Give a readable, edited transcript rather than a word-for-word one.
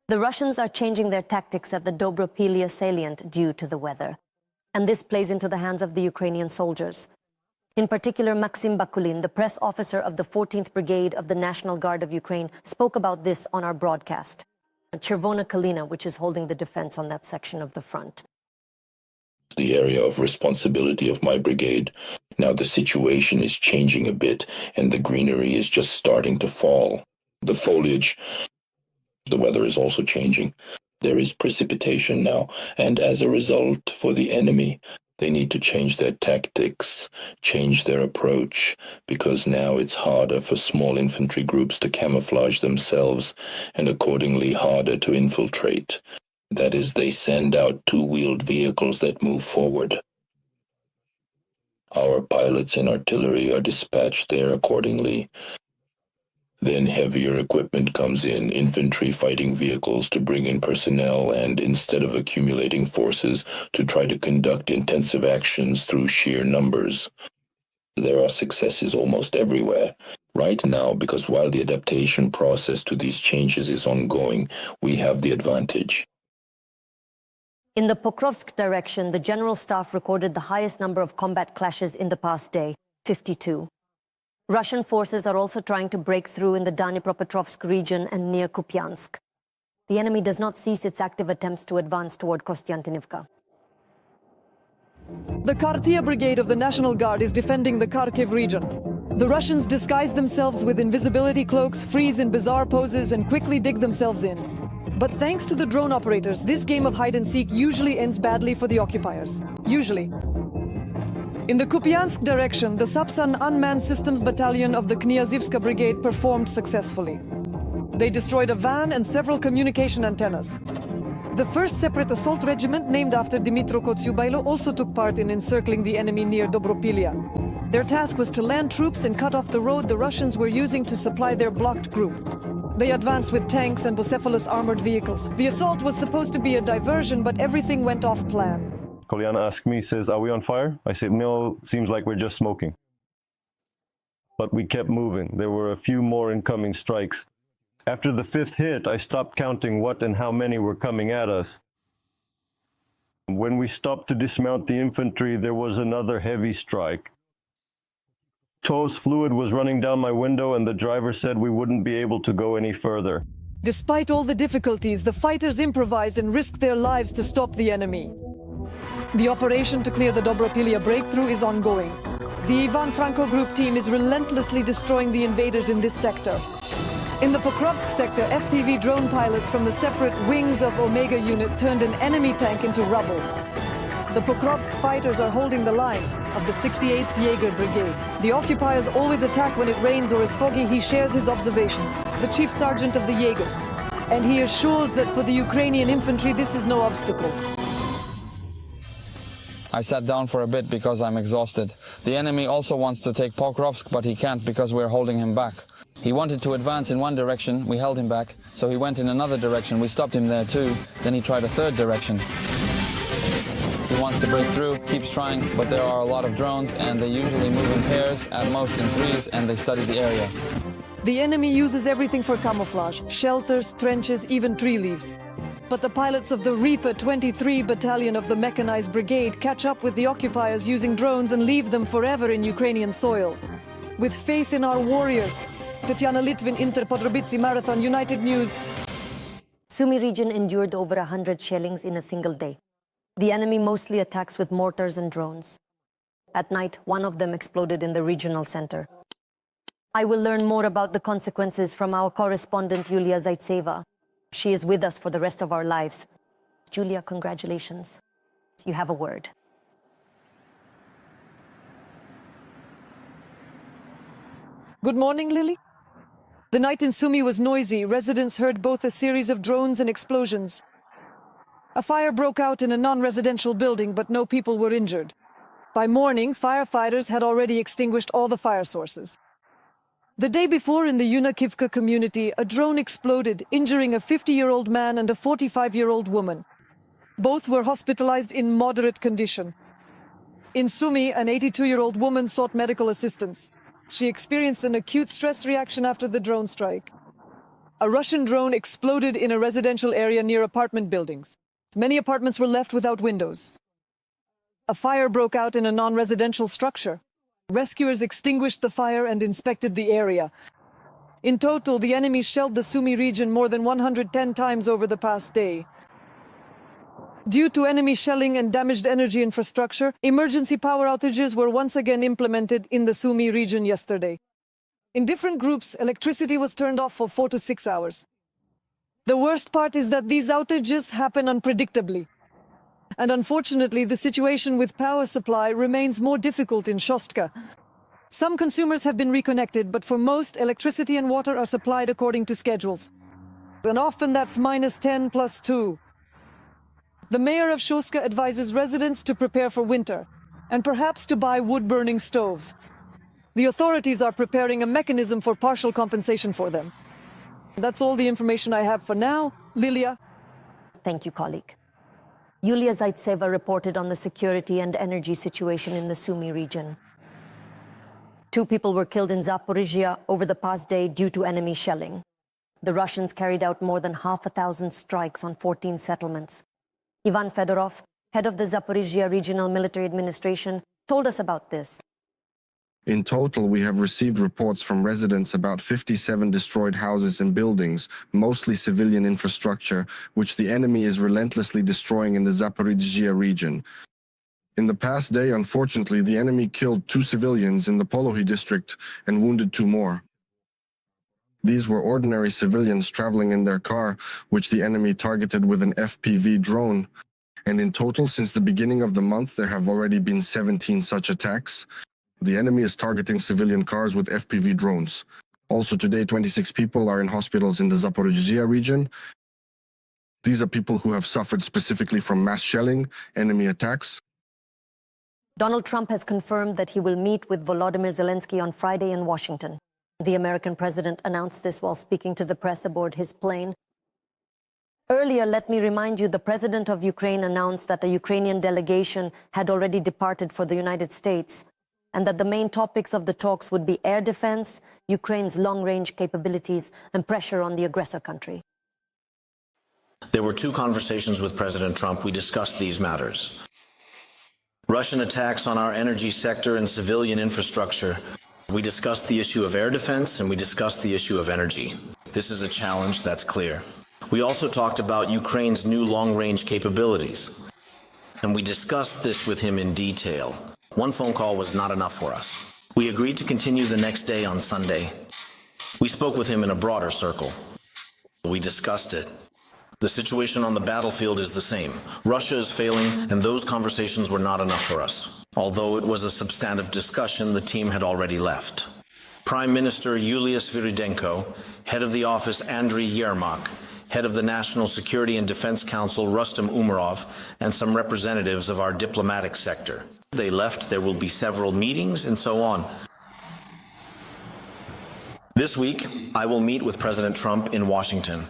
The Russians are changing their tactics at the Dobropillia salient due to the weather. And this plays into the hands of the Ukrainian soldiers. In particular, Maxim Bakulin, the press officer of the 14th Brigade of the National Guard of Ukraine, spoke about this on our broadcast. Chervona Kalina, which is holding the defense on that section of the front. The area of responsibility of my brigade. Now the situation is changing a bit, and the greenery is just starting to fall. The foliage, the weather is also changing. There is precipitation now, and as a result, for the enemy, they need to change their tactics, change their approach, because now it's harder for small infantry groups to camouflage themselves, and accordingly harder to infiltrate. That is, they send out two-wheeled vehicles that move forward. Our pilots and artillery are dispatched there accordingly. Then heavier equipment comes in, infantry fighting vehicles to bring in personnel, and instead of accumulating forces, to try to conduct intensive actions through sheer numbers. There are successes almost everywhere. Right now, because while the adaptation process to these changes is ongoing, we have the advantage. In the Pokrovsk direction, the General Staff recorded the highest number of combat clashes in the past day, 52. Russian forces are also trying to break through in the Dnipropetrovsk region and near Kupiansk. The enemy does not cease its active attempts to advance toward Kostiantynivka. The Kartia Brigade of the National Guard is defending the Kharkiv region. The Russians disguise themselves with invisibility cloaks, freeze in bizarre poses, and quickly dig themselves in. But thanks to the drone operators, this game of hide-and-seek usually ends badly for the occupiers. Usually. In the Kupiansk direction, the Sapsan Unmanned Systems Battalion of the Knyazivska Brigade performed successfully. They destroyed a van and several communication antennas. The 1st Separate Assault Regiment, named after Dimitro Kotsiubailo, also took part in encircling the enemy near Dobropillia. Their task was to land troops and cut off the road the Russians were using to supply their blocked group. They advanced with tanks and Bucephalus armored vehicles. The assault was supposed to be a diversion, but everything went off plan. Kolyana asked me, says, "Are we on fire?" I said, "No, seems like we're just smoking." But we kept moving. There were a few more incoming strikes. After the 5th hit, I stopped counting what and how many were coming at us. When we stopped to dismount the infantry, there was another heavy strike. TOS fluid was running down my window, and the driver said we wouldn't be able to go any further. Despite all the difficulties, the fighters improvised and risked their lives to stop the enemy. The operation to clear the Dobropillia breakthrough is ongoing. The Ivan Franko Group team is relentlessly destroying the invaders in this sector. In the Pokrovsk sector, FPV drone pilots from the separate Wings of Omega unit turned an enemy tank into rubble. The Pokrovsk fighters are holding the line of the 68th Jaeger Brigade. The occupiers always attack when it rains or is foggy. He shares his observations, the chief sergeant of the Jaegers, and he assures that for the Ukrainian infantry this is no obstacle. I sat down for a bit because I'm exhausted. The enemy also wants to take Pokrovsk, but he can't because we're holding him back. He wanted to advance in one direction, we held him back, so he went in another direction, we stopped him there too, then he tried a third direction. He wants to break through, keeps trying, but there are a lot of drones and they usually move in pairs, at most in threes, and they study the area. The enemy uses everything for camouflage, shelters, trenches, even tree leaves. But the pilots of the Reaper 23 Battalion of the Mechanized Brigade catch up with the occupiers using drones and leave them forever in Ukrainian soil. With faith in our warriors. Tatiana Litvin, Inter Podrobici Marathon, United News. Sumy region endured over 100 shellings in a single day. The enemy mostly attacks with mortars and drones. At night, one of them exploded in the regional center. I will learn more about the consequences from our correspondent Yulia Zaitseva. She is with us for the rest of our lives. Julia, congratulations. You have a word. Good morning, Lily. The night in Sumy was noisy. Residents heard both a series of drones and explosions. A fire broke out in a non-residential building, but no people were injured. By morning, firefighters had already extinguished all the fire sources. The day before, in the Yunakivka community, a drone exploded, injuring a 50-year-old man and a 45-year-old woman. Both were hospitalized in moderate condition. In Sumy, an 82-year-old woman sought medical assistance. She experienced an acute stress reaction after the drone strike. a Russian drone exploded in a residential area near apartment buildings. Many apartments were left without windows. A fire broke out in a non-residential structure. Rescuers extinguished the fire and inspected the area. In total, the enemy shelled the Sumy region more than 110 times over the past day. Due to enemy shelling and damaged energy infrastructure, emergency power outages were once again implemented in the Sumy region yesterday. In different groups, electricity was turned off for 4 to 6 hours. The worst part is that these outages happen unpredictably. And unfortunately, the situation with power supply remains more difficult in Shostka. Some consumers have been reconnected, but for most, electricity and water are supplied according to schedules. And often that's -10 plus 2. The mayor of Shostka advises residents to prepare for winter, and perhaps to buy wood-burning stoves. The authorities are preparing a mechanism for partial compensation for them. That's all the information I have for now. Lilia? Thank you, colleague. Yulia Zaitseva reported on the security and energy situation in the Sumy region. 2 people were killed in Zaporizhzhia over the past day due to enemy shelling. The Russians carried out more than 1,000 strikes on 14 settlements. Ivan Fedorov, head of the Zaporizhzhia Regional Military Administration, told us about this. In total, we have received reports from residents about 57 destroyed houses and buildings, mostly civilian infrastructure, which the enemy is relentlessly destroying in the Zaporizhzhia region. In the past day, unfortunately, the enemy killed 2 civilians in the Polohi district and wounded 2 more. These were ordinary civilians traveling in their car, which the enemy targeted with an FPV drone. And in total, since the beginning of the month, there have already been 17 such attacks. The enemy is targeting civilian cars with FPV drones. Also today, 26 people are in hospitals in the Zaporizhzhia region. These are people who have suffered specifically from mass shelling, enemy attacks. Donald Trump has confirmed that he will meet with Volodymyr Zelensky on Friday in Washington. The American president announced this while speaking to the press aboard his plane. Earlier, let me remind you, the president of Ukraine announced that a Ukrainian delegation had already departed for the United States, and that the main topics of the talks would be air defense, Ukraine's long-range capabilities, and pressure on the aggressor country. There were 2 conversations with President Trump. We discussed these matters. Russian attacks on our energy sector and civilian infrastructure. We discussed the issue of air defense, and we discussed the issue of energy. This is a challenge, that's clear. We also talked about Ukraine's new long-range capabilities, and we discussed this with him in detail. 1 phone call was not enough for us. We agreed to continue the next day on Sunday. We spoke with him in a broader circle. We discussed it. The situation on the battlefield is the same. Russia is failing, and those conversations were not enough for us. Although it was a substantive discussion, the team had already left. Prime Minister Yulia Sviridenko, head of the office Andriy Yermak, head of the National Security and Defense Council Rustem Umerov, and some representatives of our diplomatic sector. They left, there will be several meetings, and so on. This week, I will meet with President Trump in Washington.